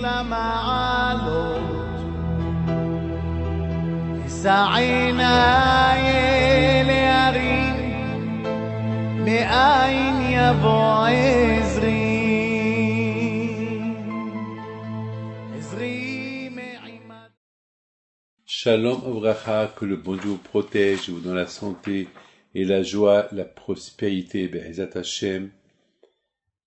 למעלות, סעינה להרים, מאין יבוא עזרי, עזרי מעימד. Shalom Abraha, que le bon Dieu vous protège, vous dans la santé et la joie, la prospérité, Be'ezat Hashem,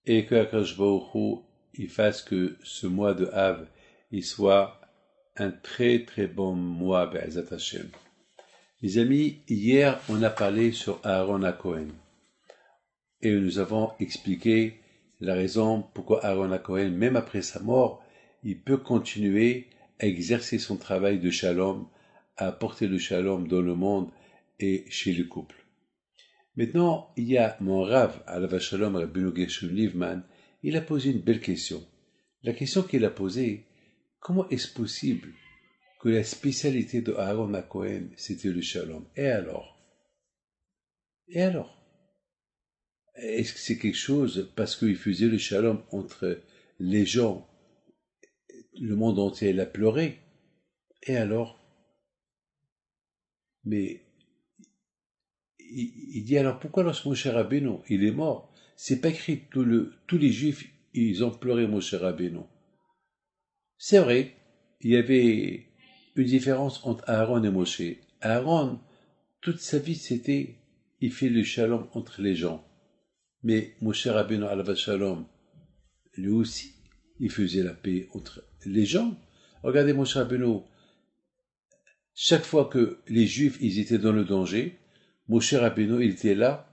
et que Akadosh Baruch Hu, il fasse que ce mois de Av, il soit un très très bon mois, Be'ezat Hashem. Les amis, hier on a parlé sur Aaron HaKohen, et nous avons expliqué la raison pourquoi Aaron HaKohen, même après sa mort, il peut continuer à exercer son travail de shalom, à apporter le shalom dans le monde et chez le couple. Maintenant, il y a mon Rav, Alav Shalom, Rabbeinu Gershom Livman, il a posé une belle question. La question qu'il a posée, comment est-ce possible que la spécialité de Aaron HaKohen, c'était le shalom? Et alors? Est-ce que c'est quelque chose parce qu'il faisait le shalom entre les gens, le monde entier l'a pleuré? Et alors? Mais il dit alors pourquoi lorsque Moshe Rabbeinu il est mort, c'est pas écrit tous les juifs ils ont pleuré Moshe Rabbeinu. C'est vrai, il y avait une différence entre Aaron et Moshe. Aaron, toute sa vie c'était il fait le shalom entre les gens. Mais Moshe Rabbeinu alav shalom, lui aussi, il faisait la paix entre les gens. Regardez Moshe Rabbeinu, chaque fois que les Juifs ils étaient dans le danger, Moshe Rabbeinu il était là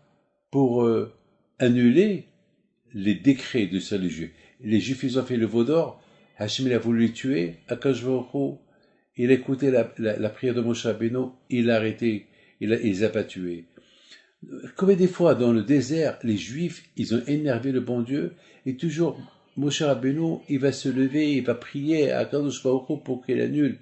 pour annuler les décrets de ça les Juifs. Les Juifs ils ont fait le veau d'or, Hachem il a voulu les tuer, Akadosh Baruch Hu, il a écouté la prière de Moshe Rabbeinu, il a arrêté, il les a pas tués. Combien des fois dans le désert, les Juifs ils ont énervé le bon Dieu, et toujours Moshe Rabbeinu il va se lever, il va prier à Akadosh Baruch Hu pour qu'il annule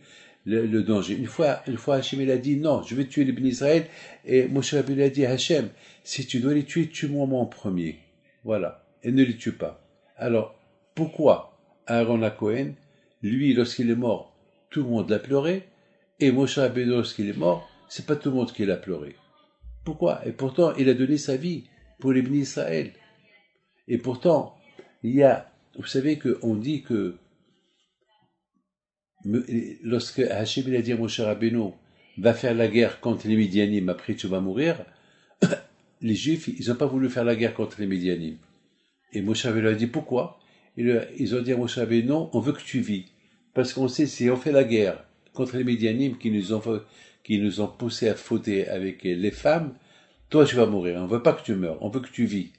le danger. Une fois Hachem il a dit non, je vais tuer les bénis Israël, et Moshe Rabbeinu a dit Hachem, si tu dois les tuer, tue-moi en premier. Voilà, et ne les tue pas. Alors, pourquoi Aaron HaKohen, lui, lorsqu'il est mort, tout le monde l'a pleuré, et Moshe Rabbeinu, lorsqu'il est mort, c'est pas tout le monde qui l'a pleuré. Pourquoi? Et pourtant, il a donné sa vie pour les bénis Israël. Et pourtant, vous savez qu'on dit que lorsque Hachem il a dit à Moshe Rabbeinu va faire la guerre contre les Midianim, après tu vas mourir, les Juifs ils n'ont pas voulu faire la guerre contre les Midianim. Et Moshe Rabbeinu a dit pourquoi? Ils ont dit à Moshe Rabbeinu non, on veut que tu vis, parce qu'on sait si on fait la guerre contre les Midianim qui nous ont poussé à fauter avec les femmes, toi tu vas mourir, on veut pas que tu meurs, on veut que tu vis.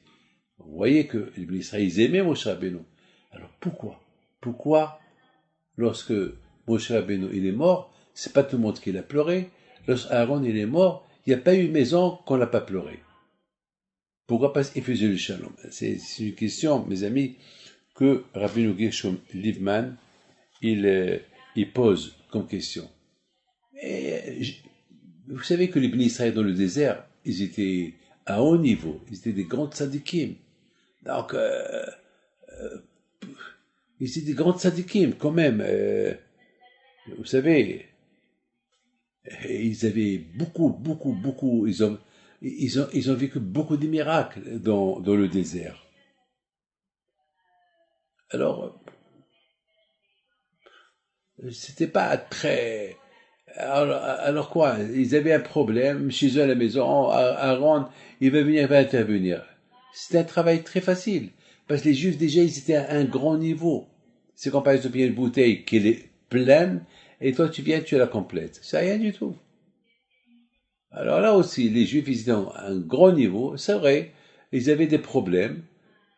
Vous voyez que les Israéliens ils aimaient Moshe Rabbeinu. Alors pourquoi lorsque Moshe Rabbeinu il est mort, c'est pas tout le monde qui l'a pleuré. Lorsque Aaron il est mort, il n'y a pas eu maison qu'on l'a pas pleuré. Pourquoi? Parce qu'il faisait le shalom. C'est une question, mes amis, que Rabbeinu Gershom Livman il pose comme question. Et, vous savez que les bénis Israël dans le désert, ils étaient à haut niveau, ils étaient des grands tzadikim. Donc, ils étaient des grands tzadikim quand même. Vous savez, ils avaient beaucoup, ils ont vécu beaucoup de miracles dans le désert. Alors, c'était pas très... Alors quoi? Ils avaient un problème chez eux à la maison, Aaron, il va venir, il va intervenir. C'était un travail très facile, parce que les Juifs déjà, ils étaient à un grand niveau. C'est quand par exemple il y a une bouteille qui est pleine, et toi tu viens, tu la complètes. C'est rien du tout. Alors là aussi, les Juifs, ils étaient à un grand niveau, c'est vrai, ils avaient des problèmes.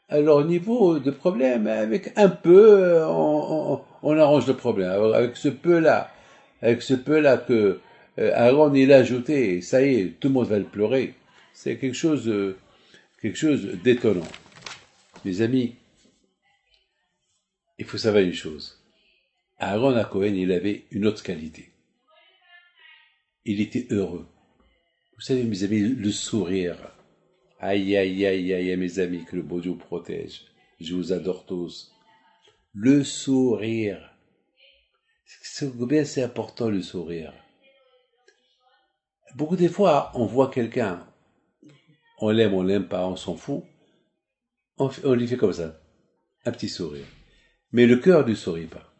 À leur niveau de problème, avec un peu, on arrange le problème. Alors, avec ce peu-là que Aaron il a ajouté, ça y est, tout le monde va le pleurer. C'est quelque chose d'étonnant. Mes amis, il faut savoir une chose. Aaron HaKohen, il avait une autre qualité. Il était heureux. Vous savez, mes amis, le sourire. Aïe, aïe, aïe, aïe, mes amis, que le bon Dieu vous protège. Je vous adore tous. Le sourire. Combien c'est important le sourire. Beaucoup des fois, on voit quelqu'un, on l'aime pas, on s'en fout, on lui fait comme ça, un petit sourire. Mais le cœur ne sourit pas.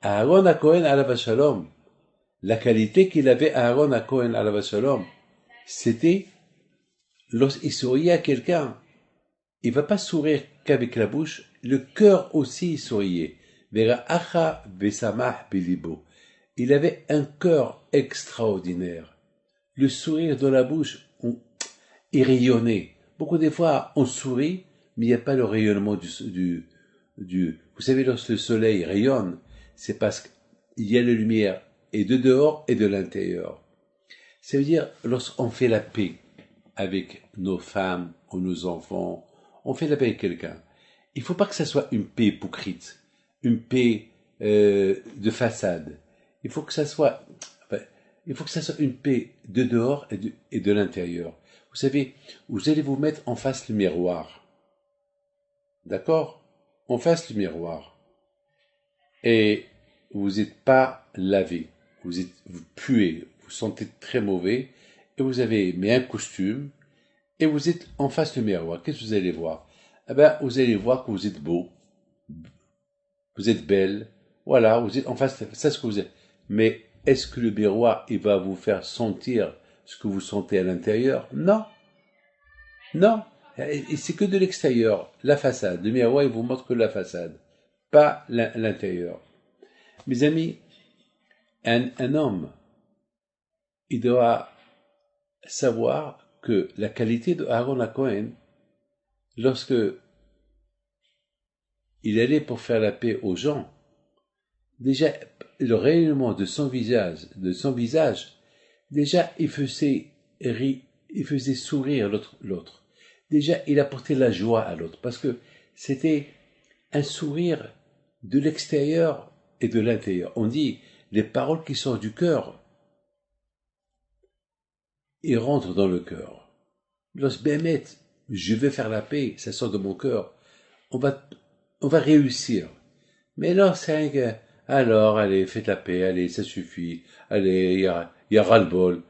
Aaron HaKohen alav shalom, la qualité qu'il avait Aaron HaKohen alav shalom, c'était lorsqu'il souriait à quelqu'un, il va pas sourire qu'avec la bouche, le cœur aussi souriait. Vera'acha vesamach bilibo. Il avait un cœur extraordinaire. Le sourire de la bouche, il rayonnait. Beaucoup des fois, on sourit, mais il n'y a pas le rayonnement vous savez, lorsque le soleil rayonne, c'est parce qu'il y a la lumière, et de dehors et de l'intérieur. Ça veut dire, lorsqu'on fait la paix avec nos femmes ou nos enfants, on fait la paix avec quelqu'un. Il ne faut pas que ça soit une paix hypocrite, une paix de façade. Il faut que ça soit une paix de dehors et de l'intérieur. Vous savez, vous allez vous mettre en face le miroir. D'accord? En face le miroir. Et vous n'êtes pas lavé. Vous puez, vous sentez très mauvais, et vous avez mis un costume, et vous êtes en face du miroir. Qu'est-ce que vous allez voir? Eh ben, vous allez voir que vous êtes beau, vous êtes belle, voilà, vous êtes en face, c'est ce que vous êtes. Mais est-ce que le miroir, il va vous faire sentir ce que vous sentez à l'intérieur? Non. Non. Et c'est que de l'extérieur, la façade. Le miroir, il vous montre que la façade, pas l'intérieur. Mes amis, un homme, il doit savoir que la qualité de Aaron HaKohen, lorsque il allait pour faire la paix aux gens, déjà, le rayonnement de son visage, déjà, il faisait sourire l'autre. Déjà, il apportait la joie à l'autre, parce que c'était un sourire de l'extérieur et de l'intérieur. On dit, les paroles qui sortent du cœur, ils rentrent dans le cœur. Lorsque Bémet, je vais faire la paix, ça sort de mon cœur, on va réussir. Mais là, c'est alors, allez, faites la paix, allez, ça suffit, allez, il y a ras-le-bol.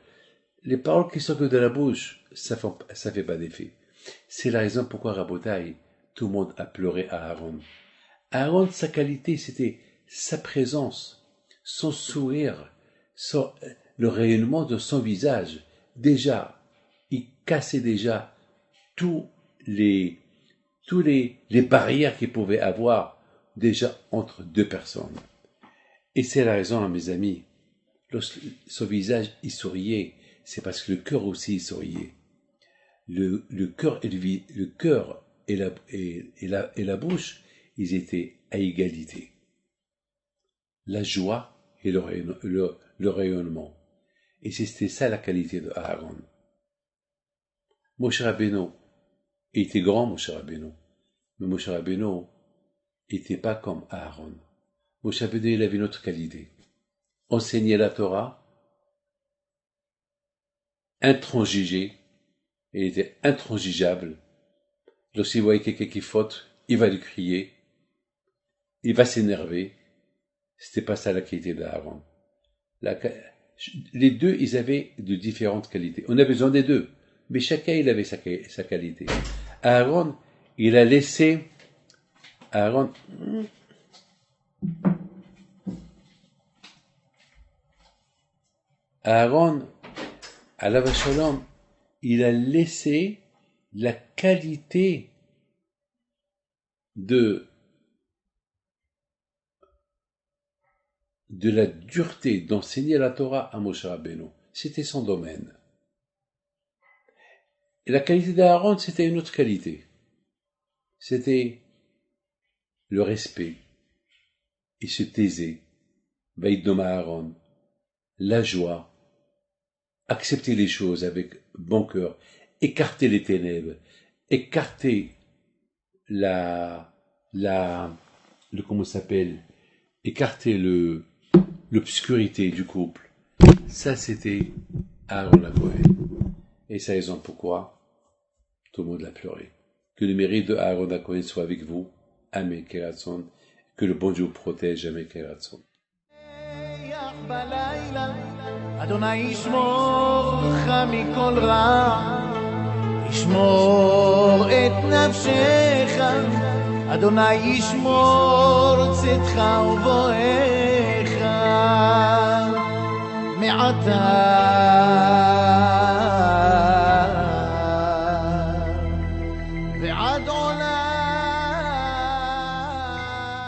Les paroles qui sortent de la bouche, ça fait pas d'effet. C'est la raison pourquoi Rabotai, tout le monde a pleuré à Aaron. Aaron, sa qualité, c'était sa présence, son sourire, le rayonnement de son visage. Déjà, il cassait déjà tous les barrières qu'il pouvait avoir déjà entre deux personnes. Et c'est la raison, mes amis, lorsque son visage, il souriait, c'est parce que le cœur aussi, il souriait. Le cœur et la bouche, ils étaient à égalité. La joie et le rayonnement. Et c'était ça la qualité de Aaron. Moshe Rabbeinu, il était grand, Moshe Rabbeinu. Mais Moshe Rabbeinu n'était pas comme Aaron. Moshe Rabbeinu, il avait une autre qualité. Enseigner la Torah, intransiger, il était intransigeable. Lorsqu'il voyait quelqu'un qui faute, il va lui crier, il va s'énerver. C'était pas ça la qualité d'Aaron. Les deux, ils avaient de différentes qualités. On a besoin des deux, mais chacun, il avait sa qualité. Aaron, il a laissé Aaron, alav shalom, il a laissé la qualité de la dureté d'enseigner la Torah à Moshe Rabbeinu. C'était son domaine. Et la qualité d'Aaron, c'était une autre qualité. C'était le respect. Il se taisait. Vaïdom Aaron. La joie. Accepter les choses avec bon cœur. Écarter les ténèbres. Écarter comment ça s'appelle? Écarter l'obscurité du couple. Ça, c'était Aaron HaKohen. Et c'est la raison pourquoi tout le monde l'a pleuré. Que le mérite de Aaron HaKohen soit avec vous. Amen. Que le bon Dieu protège avec Ratson. בלילה, אדוני ישמור לך מכל רע, ישמור את נפשך, אדוני ישמור צאתך ובואך מעתה